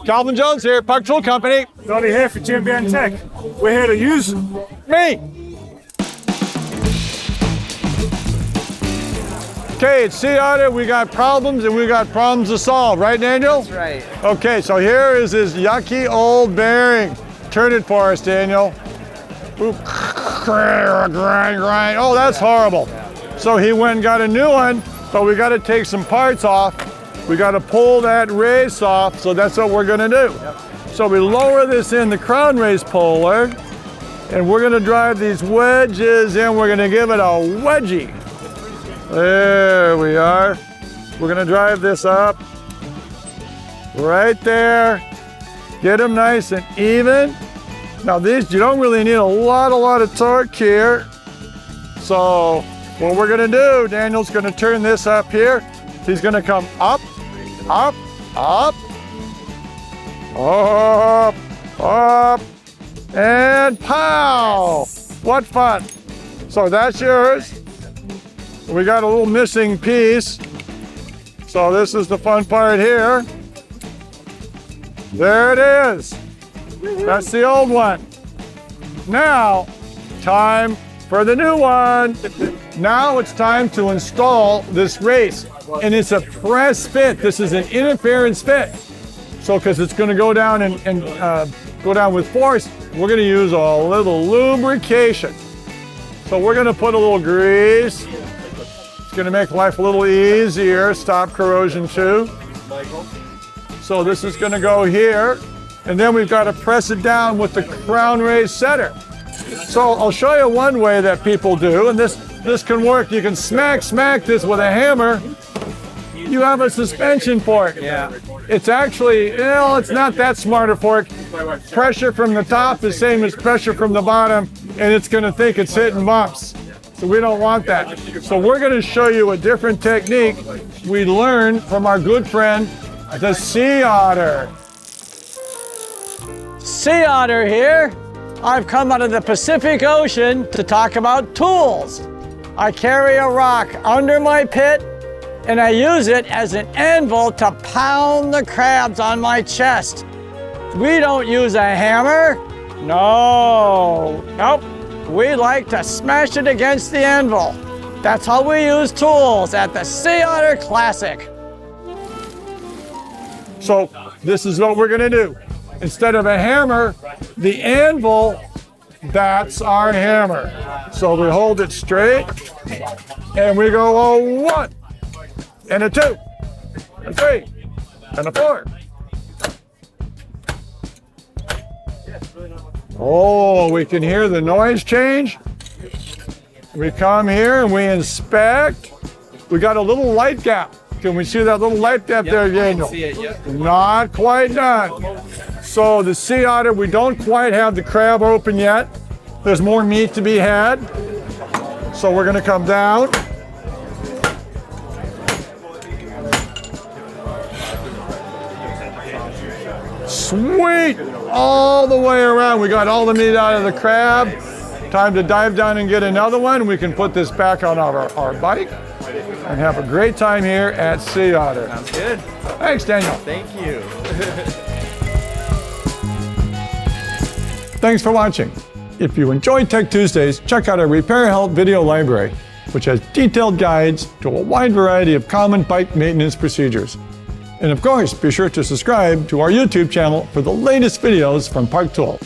Calvin Jones here, Park Tool Company. Donnie here for Jim Van Tech. We're here to use Me. Okay, it's Sea Otter. We got problems and we got problems to solve, right, Daniel? That's right. Okay, so here is this yucky old bearing. Turn it for us, Daniel. Oop. Grind. Oh, that's horrible. So he went and got a new one, but we got to take some parts off. We got to pull that race off, so that's what we're gonna do. So we lower this in the crown race puller, and we're gonna drive these wedges in. We're gonna give it a wedgie. There we are. We're gonna drive this up right there. Get them nice and even. Now these, you don't really need a lot of torque here. So what we're gonna do, Daniel's gonna turn this up here. He's gonna come up, up, up, up, up, and pow! What fun. So that's yours. We got a little missing piece. So this is the fun part here. There it is. That's the old one. Now, time for the new one. Now it's time to install this race. And it's a press fit. This is an interference fit. So, because it's going to go down and go down with force, we're going to use a little lubrication. So we're going to put a little grease. It's going to make life a little easier, stop corrosion too. So this is going to go here, and then we've got to press it down with the crown raised setter. So I'll show you one way that people do, and this can work. You can smack this with a hammer. You have a suspension fork. Yeah. It's actually, it's not that smart a fork. Pressure from the top is same as pressure from the bottom, and it's going to think it's hitting bumps. So we don't want that. So we're going to show you a different technique we learned from our good friend, the Sea Otter. Sea Otter here. I've come out of the Pacific Ocean to talk about tools. I carry a rock under my pit, and I use it as an anvil to pound the crabs on my chest. We don't use a hammer. Nope. We like to smash it against the anvil. That's how we use tools at the Sea Otter Classic. So this is what we're going to do. Instead of a hammer, the anvil, that's our hammer. So we hold it straight, and we go a 1, and a 2, a 3, and a 4. Oh, we can hear the noise change. We come here and we inspect. We got a little light gap. Can we see that little light gap there, Daniel? I can see it, yep. Not quite done. So the Sea Otter, we don't quite have the crab open yet. There's more meat to be had. So we're gonna come down. Sweet, all the way around. We got all the meat out of the crab. Time to dive down and get another one. We can put this back on our bike and have a great time here at Sea Otter. Sounds good. Thanks, Daniel. Thank you. Thanks for watching. If you enjoyed Tech Tuesdays, check out our Repair Help video library, which has detailed guides to a wide variety of common bike maintenance procedures. And of course, be sure to subscribe to our YouTube channel for the latest videos from Park Tool.